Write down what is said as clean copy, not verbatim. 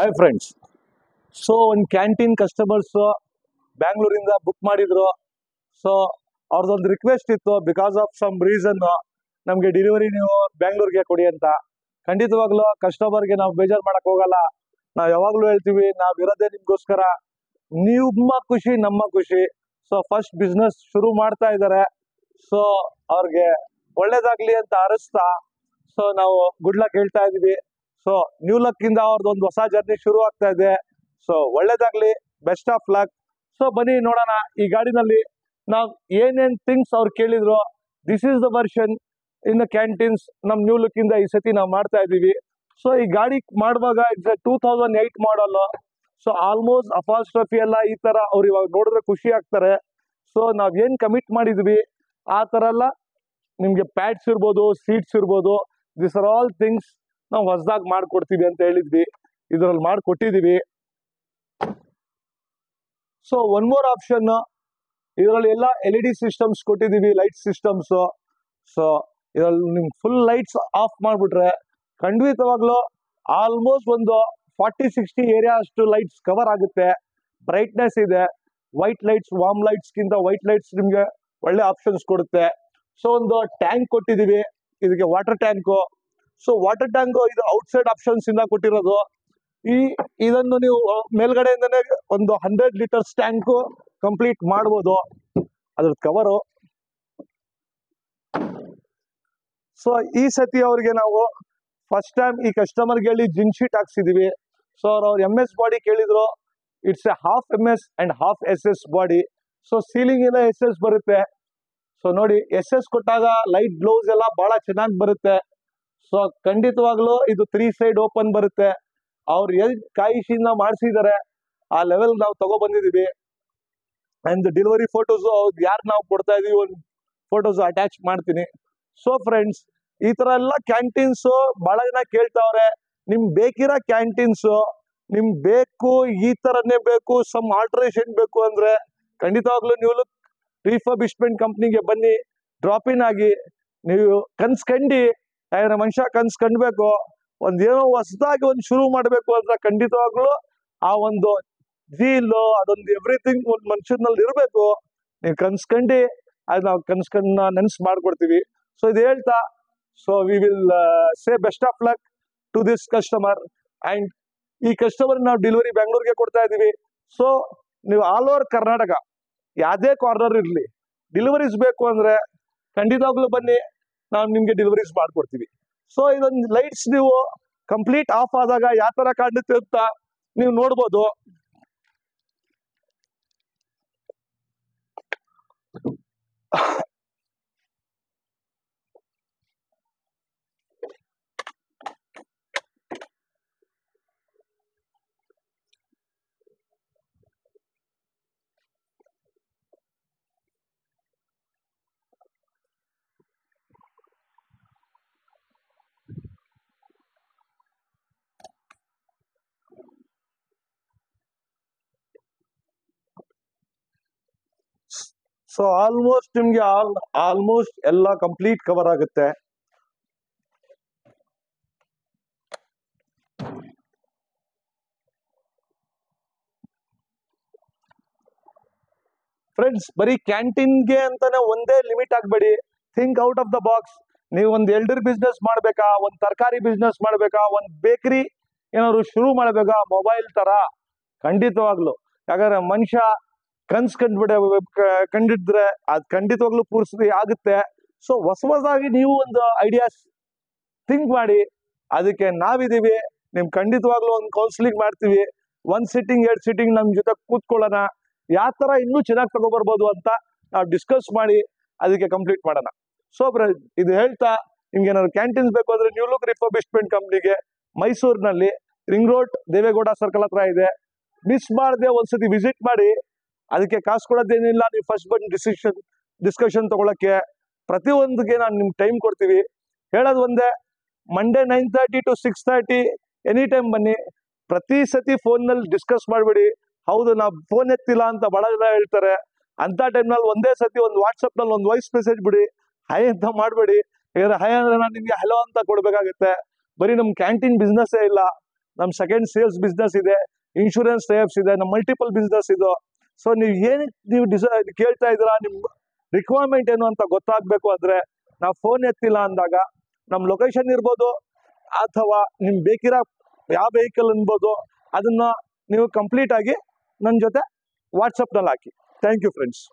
Hi friends. So ಒಂದು canteen customers ಬ್ಯಾಂಗ್ಳೂರಿಂದ book ಮಾಡಿದ್ರು. So ಅವ್ರದ್ದೊಂದು ರಿಕ್ವೆಸ್ಟ್ ಇತ್ತು, ಬಿಕಾಸ್ ಆಫ್ ಸಮ್ ರೀಸನ್ ನಮಗೆ ಡೆಲಿವರಿ ನೀವು ಬ್ಯಾಂಗ್ಳೂರ್ಗೆ ಕೊಡಿ ಅಂತ. ಖಂಡಿತವಾಗ್ಲೂ ಕಸ್ಟಮರ್ಗೆ ನಾವು ಬೇಜಾರು ಮಾಡಕ್ ಹೋಗಲ್ಲ. ನಾವು ಯಾವಾಗ್ಲೂ ಹೇಳ್ತೀವಿ, ನಾವಿರೋದೇ ನಿಮ್ಗೋಸ್ಕರ. ನಿಮ್ಮ ಖುಷಿ ನಮ್ಮ ಖುಷಿ. ಸೊ ಫಸ್ಟ್ ಬಿಸ್ನೆಸ್ ಶುರು ಮಾಡ್ತಾ ಇದ್ದಾರೆ. ಸೊ ಅವ್ರಿಗೆ ಒಳ್ಳೇದಾಗ್ಲಿ ಅಂತ ಅರಸ್ತಾ ಸೊ ನಾವು ಗುಡ್ ಲಕ್ ಹೇಳ್ತಾ ಇದೀವಿ. ಸೊ ನ್ಯೂ ಲಕ್ ಇಂದ ಅವ್ರದ್ದೊಂದು ಹೊಸ ಜರ್ನಿ ಶುರು ಆಗ್ತಾ ಇದೆ. ಸೊ ಒಳ್ಳೇದಾಗ್ಲಿ, ಬೆಸ್ಟ್ ಆಫ್ ಲಕ್. ಸೊ ಬನ್ನಿ ನೋಡೋಣ ಈ ಗಾಡಿನಲ್ಲಿ ನಾವು ಏನೇನ್ ಥಿಂಗ್ಸ್ ಅವ್ರು ಕೇಳಿದ್ರು. This is the version in the canteens. ನಮ್ ನ್ಯೂ ಲುಕ್ ಇಂದ ಈ ಸತಿ ನಾವು ಮಾಡ್ತಾ ಇದೀವಿ. ಸೊ ಈ ಗಾಡಿ ಮಾಡುವಾಗ it's 2008 model. So almost apostrophe ಎಲ್ಲ ಈ ತರ ಅವ್ರು ಇವಾಗ ನೋಡಿದ್ರೆ ಖುಷಿ ಆಗ್ತಾರೆ. ಸೊ ನಾವ್ ಏನ್ ಕಮಿಟ್ ಮಾಡಿದ್ವಿ ಆ ತರ ಎಲ್ಲ ನಿಮ್ಗೆ ಪ್ಯಾಡ್ಸ್ ಇರ್ಬೋದು, ಸೀಟ್ಸ್ ಇರ್ಬೋದು, ದಿಸ್ ಆರ್ ಆಲ್ ಥಿಂಗ್ಸ್ ನಾವು ಹೊಸದಾಗಿ ಮಾಡ್ಕೊಡ್ತೀವಿ ಅಂತ ಹೇಳಿದ್ವಿ. ಇದ್ರಲ್ಲಿ ಮಾಡ್ಕೊಟ್ಟಿದೀವಿ. ಸೊ ಒನ್ ಮೋರ್ ಆಪ್ಷನ್, ಇದರಲ್ಲಿ ಎಲ್ಲ LED ಸಿಸ್ಟಮ್ಸ್ ಕೊಟ್ಟಿದೀವಿ, ಲೈಟ್ ಸಿಸ್ಟಮ್ಸ್. ಸೊ ಇದರಲ್ಲಿ ನಿಮ್ಗೆ ಫುಲ್ ಲೈಟ್ಸ್ ಆಫ್ ಮಾಡ್ಬಿಟ್ರೆ ಖಂಡಿತವಾಗ್ಲೂ ಆಲ್ಮೋಸ್ಟ್ ಒಂದು 40-60 ಏರಿಯಾ ಅಷ್ಟು ಲೈಟ್ಸ್ ಕವರ್ ಆಗುತ್ತೆ. ಬ್ರೈಟ್ನೆಸ್ ಇದೆ. ವೈಟ್ ಲೈಟ್ಸ್, ವಾರ್ಮ್ ಲೈಟ್ಸ್ ಗಿಂತ ವೈಟ್ ಲೈಟ್ಸ್ ನಿಮ್ಗೆ ಒಳ್ಳೆ ಆಪ್ಷನ್ಸ್ ಕೊಡುತ್ತೆ. ಸೊ ಒಂದು ಟ್ಯಾಂಕ್ ಕೊಟ್ಟಿದೀವಿ, ಇದಕ್ಕೆ water tank. So water tank ಇದು ಔಟ್ಸೈಡ್ ಆಪ್ಷನ್ಸ್ ಇಂದ ಕೊಟ್ಟಿರೋದು. ಇದನ್ನು ನೀವು ಮೇಲ್ಗಡೆಯಿಂದನೇ ಒಂದು 100 ಲೀಟರ್ಸ್ ಟ್ಯಾಂಕು ಕಂಪ್ಲೀಟ್ ಮಾಡ್ಬೋದು. ಅದ್ರ ಕವರು. ಸೊ ಈ ಸತಿ ಅವ್ರಿಗೆ ನಾವು ಫಸ್ಟ್ ಟೈಮ್ ಈ ಕಸ್ಟಮರ್ಗೆ ಹೇಳಿ ಜಿನ್ ಶೀಟ್ ಹಾಕ್ಸಿದೀವಿ. ಸೊ ಅವ್ರು MS ಬಾಡಿ ಕೇಳಿದ್ರು. It's A half MS and half SS body. So ceiling ಎಲ್ಲ SS ಬರುತ್ತೆ. ಸೊ ನೋಡಿ, SS ಕೊಟ್ಟಾಗ ಲೈಟ್ ಗ್ಲೌಸ್ ಎಲ್ಲ ಬಹಳ ಚೆನ್ನಾಗಿ ಬರುತ್ತೆ. ಸೊ ಖಂಡಿತವಾಗ್ಲೂ ಇದು 3 ಸೈಡ್ ಓಪನ್ ಬರುತ್ತೆ. ಅವ್ರು ಎಲ್ಲಿ ಕಾಯಿಸಿಂದ ಮಾಡಿಸಿದ್ದಾರೆ ಆ ಲೆವೆಲ್ ನಾವು ತಗೋ ಬಂದಿದೀವಿ. ಅಂಡ್ ಡೆಲಿವರಿ ಫೋಟೋಸ್ ಅವ್ರು ಯಾರು ನಾವು ಕೊಡ್ತಾ ಇದೀವಿ ಒಂದು ಫೋಟೋಸ್ ಅಟ್ಯಾಚ್ ಮಾಡ್ತೀನಿ. ಸೊ ಫ್ರೆಂಡ್ಸ್, ಈ ತರ ಎಲ್ಲ ಕ್ಯಾಂಟೀನ್ಸ್ ಬಹಳ ಜನ ಕೇಳ್ತಾವ್ರೆ. ನಿಮ್ ಬೇಕಿರೋ ಕ್ಯಾಂಟೀನ್ಸ್ ನಿಮ್ ಬೇಕು, ಈ ತರನೇ ಬೇಕು, ಸಮ್ ಆಲ್ಟ್ರೇಷನ್ ಬೇಕು ಅಂದ್ರೆ ಖಂಡಿತವಾಗ್ಲೂ ನೀವು ರಿಫರ್ಬಿಶ್ಮೆಂಟ್ ಕಂಪ್ನಿಗೆ ಬನ್ನಿ. ಡ್ರಾಪ್ ಇನ್ ಆಗಿ ನೀವು ಕನ್ಸ್ಕಂಡಿ. ಮನುಷ್ಯ ಕನ್ಸ್ಕೊಂಡ್ಬೇಕು, ಒಂದೇನೋ ಹೊಸದಾಗಿ ಒಂದು ಶುರು ಮಾಡ್ಬೇಕು ಅಂದ್ರೆ ಖಂಡಿತವಾಗ್ಲೂ ಆ ಒಂದು ಜೀಲು ಅದೊಂದು ಎವ್ರಿಥಿಂಗ್ ಒಂದು ಮನುಷ್ಯನಲ್ಲಿ ಇರಬೇಕು. ನೀವು ಕನ್ಸ್ಕಂಡಿ ಅದು ನಾವು ಕನ್ಸ್ಕಂಡ್ ನೆನ್ಸ್ ಮಾಡ್ಕೊಡ್ತೀವಿ. ಸೊ ಇದು ಹೇಳ್ತಾ, so we will say best of luck to this customer. And ಈ ಕಸ್ಟಮರ್ ನಾವು ಡೆಲಿವರಿ ಬೆಂಗಳೂರಿಗೆ ಕೊಡ್ತಾ ಇದೀವಿ. ಸೊ ನೀವು ಆಲ್ ಓವರ್ ಕರ್ನಾಟಕ ಯಾವುದೇ ಕಾರ್ನರ್ ಇರಲಿ, ಡೆಲಿವರೀಸ್ ಬೇಕು ಅಂದ್ರೆ ಖಂಡಿತವಾಗ್ಲೂ ಬನ್ನಿ, ನಾವು ನಿಮ್ಗೆ ಡೆಲಿವರೀಸ್ ಮಾಡ್ಕೊಡ್ತೀವಿ. ಸೊ ಇದೊಂದು ಲೈಟ್ಸ್ ನೀವು ಕಂಪ್ಲೀಟ್ ಆಫ್ ಆದಾಗ ಯಾವ ತರ ಕಾಣುತ್ತೆ ಅಂತ ನೀವು ನೋಡ್ಬೋದು. ಸೊ ಆಲ್ಮೋಸ್ಟ್ ನಿಮ್ಗೆ ಆಲ್ಮೋಸ್ಟ್ ಎಲ್ಲ ಕಂಪ್ಲೀಟ್ ಕವರ್ ಆಗುತ್ತೆ. ಫ್ರೆಂಡ್ಸ್, ಬರೀ ಕ್ಯಾಂಟೀನ್ಗೆ ಅಂತಾನೆ ಒಂದೇ ಲಿಮಿಟ್ ಆಗ್ಬೇಡಿ. Think out of the box. ನೀವು ಒಂದು ಎಲ್ಡರ್ ಬಿಸ್ನೆಸ್ ಮಾಡ್ಬೇಕಾ, ಒಂದು ತರಕಾರಿ ಬಿಸ್ನೆಸ್ ಮಾಡ್ಬೇಕಾ, ಒಂದು ಬೇಕರಿ ಏನಾದ್ರು ಶುರು ಮಾಡ್ಬೇಕಾ, ಮೊಬೈಲ್ ತರ ಖಂಡಿತವಾಗ್ಲು. ಯಾಕಂದ್ರೆ ಮನುಷ್ಯ ಕಂಡಿದ್ರೆ ಅದು ಖಂಡಿತವಾಗ್ಲೂ ಪೂರ್ತಿ ಆಗುತ್ತೆ. ಸೊ ಹೊಸದಾಗಿ ನೀವು ಒಂದು ಐಡಿಯಾಸ್ ಥಿಂಕ್ ಮಾಡಿ. ಅದಕ್ಕೆ ನಾವಿದೀವಿ. ನಿಮ್ ಖಂಡಿತವಾಗ್ಲೂ ಒಂದು ಕೌನ್ಸಿಲಿಂಗ್ ಮಾಡ್ತೀವಿ. 1 ಸಿಟ್ಟಿಂಗ್ 2 ಸಿಟ್ಟಿಂಗ್ ನಮ್ ಜೊತೆ ಕೂತ್ಕೊಳ್ಳೋಣ. ಯಾವ ತರ ಇನ್ನೂ ಚೆನ್ನಾಗಿ ತಗೋಬರ್ಬೋದು ಅಂತ ನಾವು ಡಿಸ್ಕಸ್ ಮಾಡಿ ಅದಕ್ಕೆ ಕಂಪ್ಲೀಟ್ ಮಾಡೋಣ. ಸೊ ಇದು ಹೇಳ್ತಾ, ನಿಮ್ಗೆ ಏನಾದ್ರು ಕ್ಯಾಂಟೀನ್ಸ್ ಬೇಕು ಅಂದ್ರೆ ನ್ಯೂ ಲುಕ್ ರಿಫರ್ಬಿಶ್ಮೆಂಟ್ ಕಂಪ್ನಿಗೆ ಮೈಸೂರಿನಲ್ಲಿ ರಿಂಗ್ ರೋಡ್ ದೇವೇಗೌಡ ಸರ್ಕಲ್ ಹತ್ರ ಇದೆ. ಮಿಸ್ ಮಾಡದೆ ಒಂದ್ಸತಿ ವಿಸಿಟ್ ಮಾಡಿ. ಅದಕ್ಕೆ ಕಾಸು ಕೊಡೋದೇನಿಲ್ಲ. ನೀವು ಫಸ್ಟ್ ಬಂದು ಡಿಸ್ಕಷನ್ ತಗೊಳಕ್ಕೆ ಪ್ರತಿಯೊಂದಿಗೆ ನಾನು ನಿಮ್ಗೆ ಟೈಮ್ ಕೊಡ್ತೀವಿ. ಹೇಳೋದು ಒಂದೇ, ಮಂಡೇ 9:30 to 6:30 ಎನಿ ಟೈಮ್ ಬನ್ನಿ. ಪ್ರತಿ ಸತಿ ಫೋನ್ನಲ್ಲಿ ಡಿಸ್ಕಸ್ ಮಾಡಬೇಡಿ. ಹೌದು, ನಾವು ಫೋನ್ ಎತ್ತಿಲ್ಲ ಅಂತ ಬಹಳ ಜನ ಹೇಳ್ತಾರೆ. ಅಂತ ಟೈಮ್ನಲ್ಲಿ ಒಂದೇ ಸತಿ ಒಂದು ವಾಟ್ಸಪ್ನಲ್ಲಿ ಒಂದು ವಾಯ್ಸ್ ಮೆಸೇಜ್ ಬಿಡಿ. ಹೈ ಅಂತ ಮಾಡಬೇಡಿ. ಯಾಕಂದ್ರೆ ಹೈ ಅಂದ್ರೆ ನಾನು ನಿಮ್ಗೆ ಹಲೋ ಅಂತ ಕೊಡ್ಬೇಕಾಗುತ್ತೆ. ಬರೀ ನಮ್ ಕ್ಯಾಂಟೀನ್ ಬಿಸ್ನೆಸ್ಸೇ ಇಲ್ಲ, ನಮ್ಮ ಸೆಕೆಂಡ್ ಸೇಲ್ಸ್ ಬಿಸ್ನೆಸ್ ಇದೆ, ಇನ್ಶೂರೆನ್ಸ್ ಟೈಪ್ಸ್ ಇದೆ, ನಮ್ಮ ಮಲ್ಟಿಪಲ್ ಬಿಸ್ನೆಸ್ ಇದು. ಸೊ ನೀವು ಏನಕ್ಕೆ ನೀವು ಕೇಳ್ತಾ ಇದ್ದೀರಾ, ನಿಮ್ಮ ರಿಕ್ವೈರ್ಮೆಂಟ್ ಏನು ಅಂತ ಗೊತ್ತಾಗಬೇಕು ಅಂದರೆ ನಾವು ಫೋನ್ ಎತ್ತಿಲ್ಲ ಅಂದಾಗ ನಮ್ಮ ಲೊಕೇಶನ್ ಇರ್ಬೋದು ಅಥವಾ ನಿಮ್ಗೆ ಬೇಕಿರೋ ಯಾವ ವೆಹಿಕಲ್ ಅನ್ಬೋದು, ಅದನ್ನು ನೀವು ಕಂಪ್ಲೀಟಾಗಿ ನನ್ನ ಜೊತೆ ವಾಟ್ಸಪ್ನಲ್ಲಿ ಹಾಕಿ. Thank you friends.